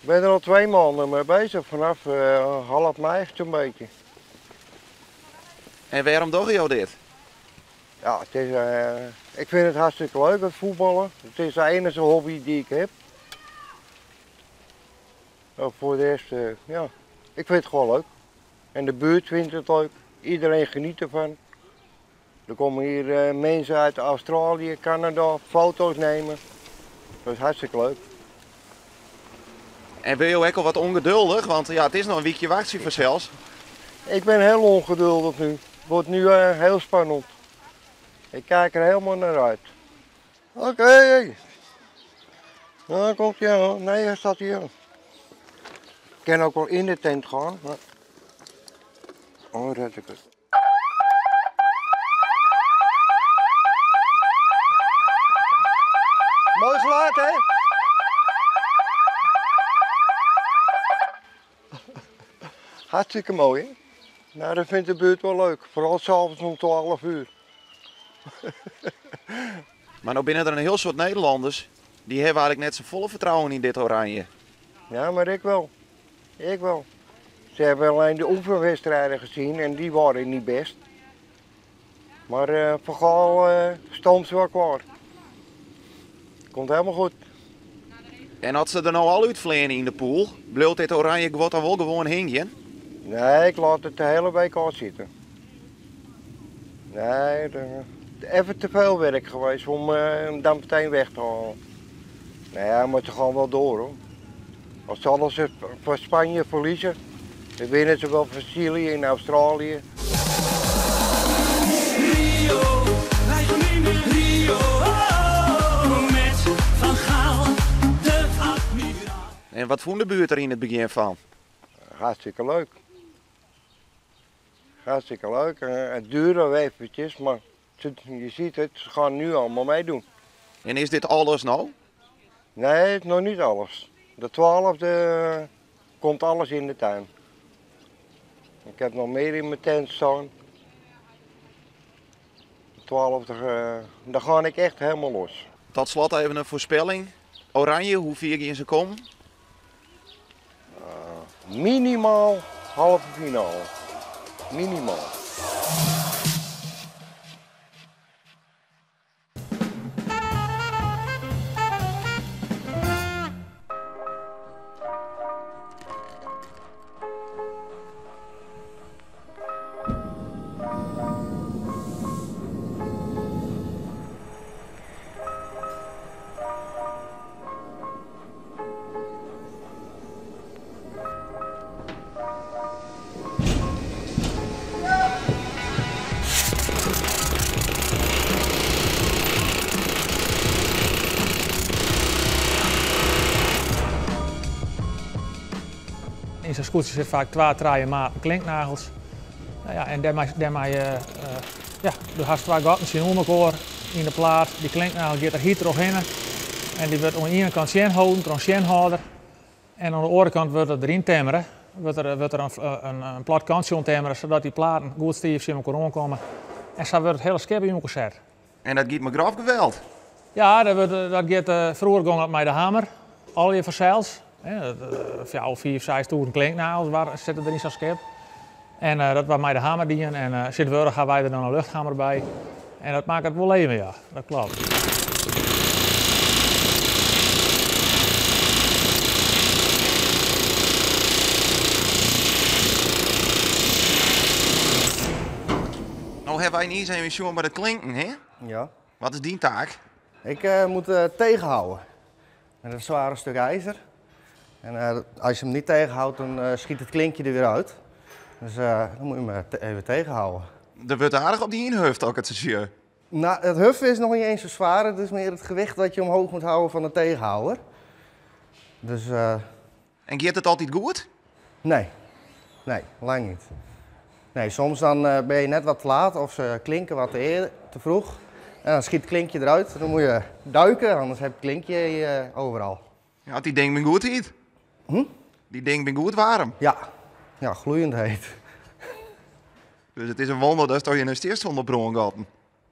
Ik ben er al 2 maanden mee bezig, vanaf half mei zo'n beetje. En waarom doe je dit? Ja, het is, ik vind het hartstikke leuk, het voetballen. Het is de enige hobby die ik heb. Voor de rest, ja, ik vind het gewoon leuk. En de buurt vindt het leuk. Iedereen geniet ervan. Er komen hier mensen uit Australië, Canada, foto's nemen. Dat is hartstikke leuk. En ben je ook al wat ongeduldig? Want ja, het is nog een weekje wachten voor zelfs. Ik ben heel ongeduldig nu. Het wordt nu heel spannend. Ik kijk er helemaal naar uit. Oké. Dan komt hij aan. Nee, hij staat hier. Ik kan ook wel in de tent gaan. Maar... Oh, red ik het. Mooi geluid, hè? Hartstikke mooi, hè? Nou, dat vindt de buurt wel leuk. Vooral s'avonds om 12 uur. Maar nou binnen er een heel soort Nederlanders. Die hebben eigenlijk net z'n volle vertrouwen in dit oranje. Ja, maar ik wel. Ik wel. Ze hebben alleen de oefenwedstrijden gezien en die waren niet best. Maar Van Gaal stond ze wel klaar. Komt helemaal goed. En had ze er nou al uitvleenen in de pool, bleef dit oranje wordt dan wel gewoon hingen? Nee, ik laat het de hele week al zitten. Nee, even te veel werk geweest om hem dan meteen weg te halen. Nee, hij moet er gewoon wel door, hoor. Als ze alles voor Spanje verliezen, dan winnen ze wel van Chili in Australië. Rio, wij gaan mee met Rio, met Van Gaal, de admiraal. En wat vond de buurt er in het begin van? Hartstikke leuk. Hartstikke leuk. Het duurde wel eventjes, maar je ziet het, ze gaan nu allemaal meedoen. En is dit alles nou? Nee, het is nog niet alles. De 12e komt alles in de tuin. Ik heb nog meer in mijn tent staan. De 12e, daar ga ik echt helemaal los. Tot slot even een voorspelling. Oranje, hoe vier je in ze kom? Minimaal halve finale. Minimaal. In zo'n scooter zit vaak 2 draaien maten klinknagels. Nou ja, en daarmee de hast 2 gaten zien om elkaar in de plaat. Die klinknagel gaat er hier doorheen. En die wordt aan de ene kant sjen houden, door een sjenhouder. En aan de andere kant wordt het erin timmeren. Wordt er een plat kantje timmeren, zodat die platen goed stief in elkaar komen. En zo wordt het hele schip in elkaar gezet. En dat giet me graf geweld. Ja, dat gaat vroeger ging dat met de hamer. Al je verzels. 4, 6 toeren klinknagels zitten er in zo'n schip. En dat was mij de hamer dienen. En zitten gaan wij er dan een luchthamer bij. En dat maakt het wel leven, ja. Dat klopt. Nou hebben wij niet eens even bij de klinken, hè? Ja. Wat is die taak? Ik moet tegenhouden met een zware stuk ijzer. En als je hem niet tegenhoudt, dan schiet het klinkje er weer uit. Dus dan moet je hem even tegenhouden. Er wordt aardig op die inheuft ook het seizoen. Nou, het huffen is nog niet eens zo zwaar. Het is meer het gewicht dat je omhoog moet houden van de tegenhouder. Dus En gaat het altijd goed? nee, lang niet. Nee, soms dan ben je net wat te laat of ze klinken wat te vroeg. En dan schiet het klinkje eruit. Dan moet je duiken, anders heb je het klinkje overal. Ja, die ding ben goed heet. Die ding ben goed warm. Ja, gloeiend heet. Dus het is een wonder dat je een steeds zonder bron gehad.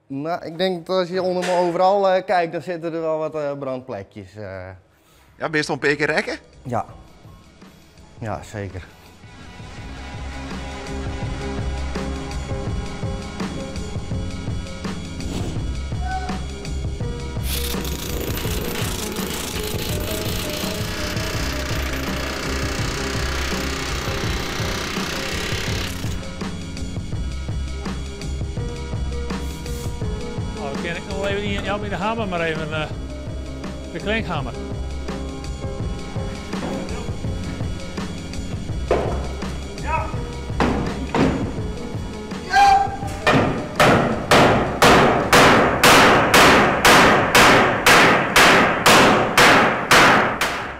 Nou, ik denk dat als je onder me overal kijkt, dan zitten er wel wat brandplekjes. Ja, best wel een paar keer rekken? Ja, Ja, zeker. Nou, dan kan ik nog even in jou met de hamer maar even de klinkhamer.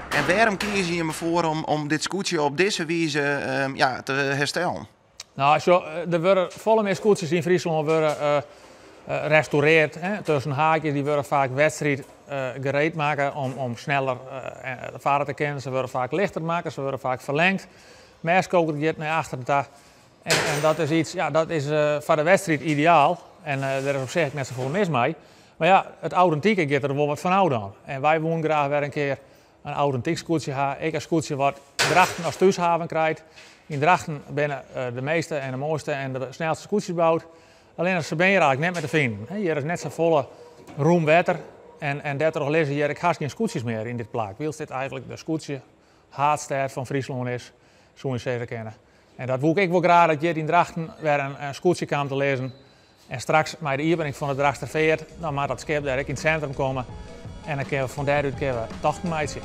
En waarom kies je me voor om dit scootje op deze wijze te herstellen? Nou, er worden volle meer scooters in Friesland restaureerd. Tussen haakjes, die worden vaak wedstrijd gereed maken om sneller varen te kennen. Ze worden vaak lichter maken, ze worden vaak verlengd. Meeskoker gaat naar achteren. En dat is iets, ja, dat is voor de wedstrijd ideaal. En daar is op zich net zoveel mis mee. Maar ja, het authentieke gaat er wel wat van oud aan. En wij willen graag weer een keer een authentiek scootje hebben. Ik een scootje wat Drachten als thuishaven krijgt. In Drachten binnen de meeste en de mooiste en de snelste scootjes gebouwd. Alleen als ze ben je eigenlijk net met de vinden. Hier is net zo volle roem water. En daardoor lezen hier ik haast geen scootjes meer in dit plaat. Wils dit eigenlijk de scootje haatstad van Friesland is. Zo je zeker kennen. En dat wil ik wel graag dat je in Drachten weer een scootje kan te lezen. En straks met de iebening van de Drachterveert, dan mag dat schip daar in het centrum komen. En dan kunnen we van daaruit tochten maken.